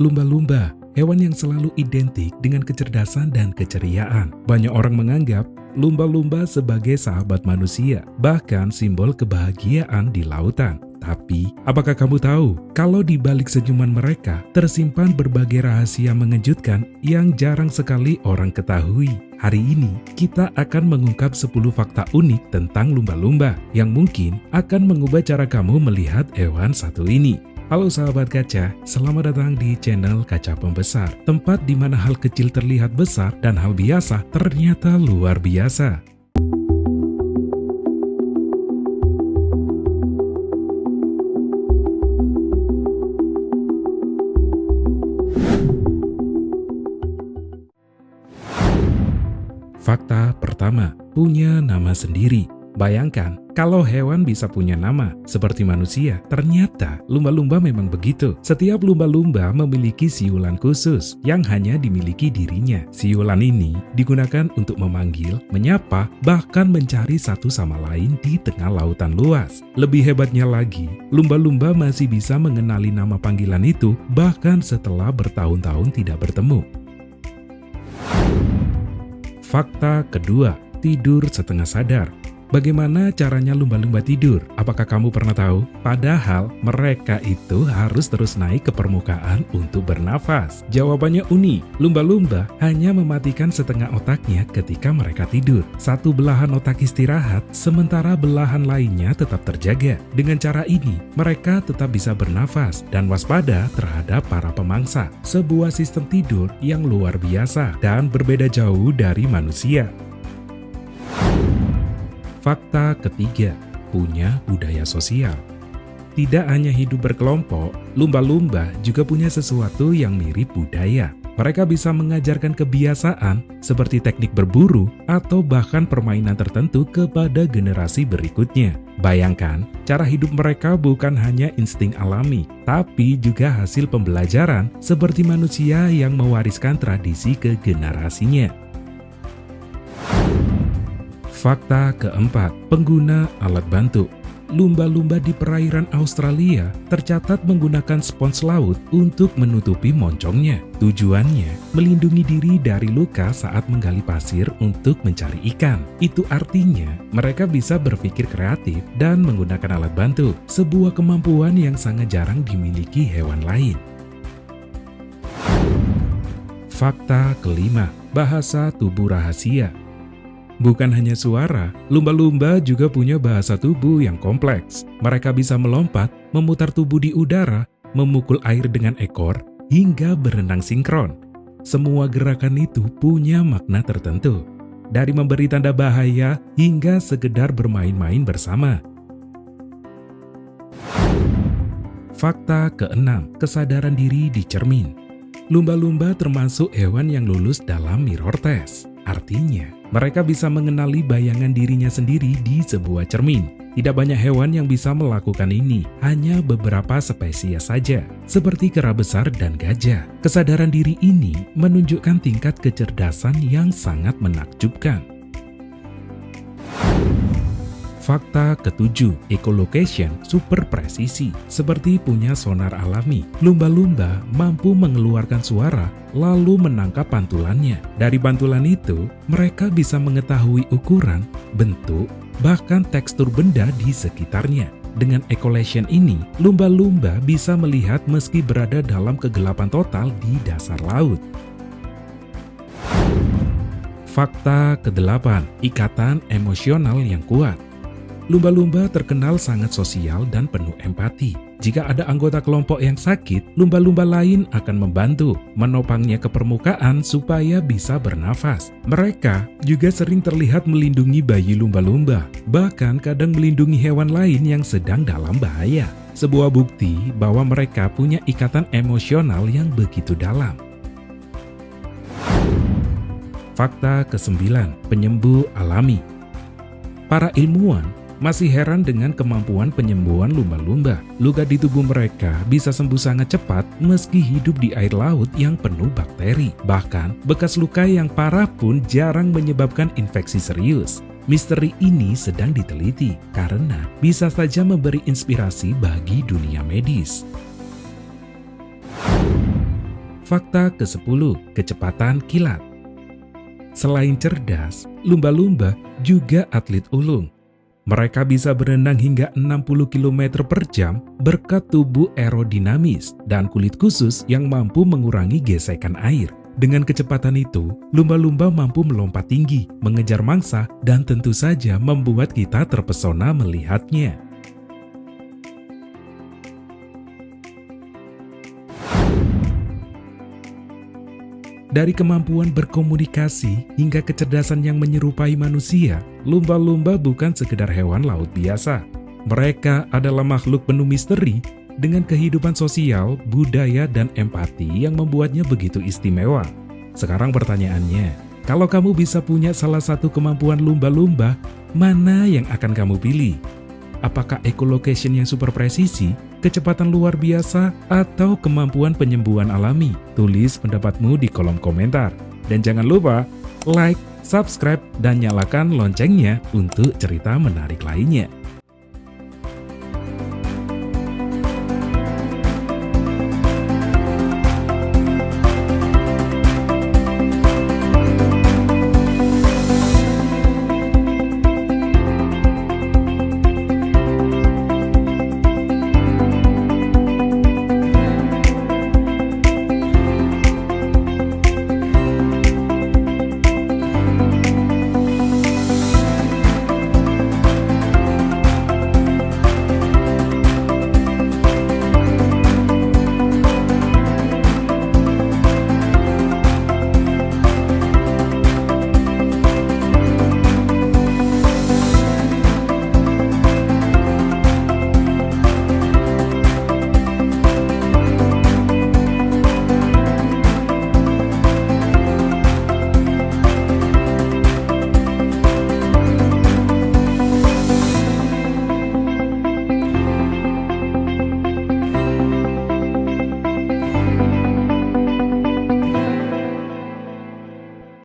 Lumba-lumba, hewan yang selalu identik dengan kecerdasan dan keceriaan. Banyak orang menganggap lumba-lumba sebagai sahabat manusia, bahkan simbol kebahagiaan di lautan. Tapi, apakah kamu tahu kalau di balik senyuman mereka tersimpan berbagai rahasia mengejutkan yang jarang sekali orang ketahui? Hari ini, kita akan mengungkap 10 fakta unik tentang lumba-lumba yang mungkin akan mengubah cara kamu melihat hewan satu ini. Halo sahabat kaca, selamat datang di channel Kaca Pembesar, tempat di mana hal kecil terlihat besar dan hal biasa ternyata luar biasa. Fakta pertama, punya nama sendiri. Bayangkan, kalau hewan bisa punya nama seperti manusia, ternyata lumba-lumba memang begitu. Setiap lumba-lumba memiliki siulan khusus yang hanya dimiliki dirinya. Siulan ini digunakan untuk memanggil, menyapa, bahkan mencari satu sama lain di tengah lautan luas. Lebih hebatnya lagi, lumba-lumba masih bisa mengenali nama panggilan itu bahkan setelah bertahun-tahun tidak bertemu. Fakta kedua, tidur setengah sadar. Bagaimana caranya lumba-lumba tidur? Apakah kamu pernah tahu? Padahal mereka itu harus terus naik ke permukaan untuk bernafas. Jawabannya unik. Lumba-lumba hanya mematikan setengah otaknya ketika mereka tidur. Satu belahan otak istirahat, sementara belahan lainnya tetap terjaga. Dengan cara ini, mereka tetap bisa bernafas dan waspada terhadap para pemangsa. Sebuah sistem tidur yang luar biasa dan berbeda jauh dari manusia. Fakta ketiga, punya budaya sosial. Tidak hanya hidup berkelompok, lumba-lumba juga punya sesuatu yang mirip budaya. Mereka bisa mengajarkan kebiasaan seperti teknik berburu atau bahkan permainan tertentu kepada generasi berikutnya. Bayangkan, cara hidup mereka bukan hanya insting alami, tapi juga hasil pembelajaran seperti manusia yang mewariskan tradisi ke generasinya. Fakta keempat, pengguna alat bantu. Lumba-lumba di perairan Australia tercatat menggunakan spons laut untuk menutupi moncongnya. Tujuannya, melindungi diri dari luka saat menggali pasir untuk mencari ikan. Itu artinya, mereka bisa berpikir kreatif dan menggunakan alat bantu, sebuah kemampuan yang sangat jarang dimiliki hewan lain. Fakta kelima, bahasa tubuh rahasia. Bukan hanya suara, lumba-lumba juga punya bahasa tubuh yang kompleks. Mereka bisa melompat, memutar tubuh di udara, memukul air dengan ekor, hingga berenang sinkron. Semua gerakan itu punya makna tertentu, dari memberi tanda bahaya hingga sekedar bermain-main bersama. Fakta keenam, kesadaran diri di cermin. Lumba-lumba termasuk hewan yang lulus dalam mirror test. Artinya, mereka bisa mengenali bayangan dirinya sendiri di sebuah cermin. Tidak banyak hewan yang bisa melakukan ini, hanya beberapa spesies saja, seperti kera besar dan gajah. Kesadaran diri ini menunjukkan tingkat kecerdasan yang sangat menakjubkan. Fakta ketujuh, echolocation super presisi. Seperti punya sonar alami, lumba-lumba mampu mengeluarkan suara lalu menangkap pantulannya. Dari pantulan itu, mereka bisa mengetahui ukuran, bentuk, bahkan tekstur benda di sekitarnya. Dengan echolocation ini, lumba-lumba bisa melihat meski berada dalam kegelapan total di dasar laut. Fakta kedelapan, ikatan emosional yang kuat. Lumba-lumba terkenal sangat sosial dan penuh empati. Jika ada anggota kelompok yang sakit, lumba-lumba lain akan membantu, menopangnya ke permukaan supaya bisa bernafas. Mereka juga sering terlihat melindungi bayi lumba-lumba, bahkan kadang melindungi hewan lain yang sedang dalam bahaya. Sebuah bukti bahwa mereka punya ikatan emosional yang begitu dalam. Fakta kesembilan, penyembuh alami. Para ilmuwan masih heran dengan kemampuan penyembuhan lumba-lumba. Luka di tubuh mereka bisa sembuh sangat cepat meski hidup di air laut yang penuh bakteri. Bahkan, bekas luka yang parah pun jarang menyebabkan infeksi serius. Misteri ini sedang diteliti karena bisa saja memberi inspirasi bagi dunia medis. Fakta ke-10, kecepatan kilat. Selain cerdas, lumba-lumba juga atlet ulung. Mereka bisa berenang hingga 60 km per jam berkat tubuh aerodinamis dan kulit khusus yang mampu mengurangi gesekan air. Dengan kecepatan itu, lumba-lumba mampu melompat tinggi, mengejar mangsa, dan tentu saja membuat kita terpesona melihatnya. Dari kemampuan berkomunikasi hingga kecerdasan yang menyerupai manusia, lumba-lumba bukan sekedar hewan laut biasa. Mereka adalah makhluk penuh misteri dengan kehidupan sosial, budaya, dan empati yang membuatnya begitu istimewa. Sekarang pertanyaannya, kalau kamu bisa punya salah satu kemampuan lumba-lumba, mana yang akan kamu pilih? Apakah echolocation yang super presisi, kecepatan luar biasa, atau kemampuan penyembuhan alami? Tulis pendapatmu di kolom komentar. Dan jangan lupa like, subscribe, dan nyalakan loncengnya untuk cerita menarik lainnya.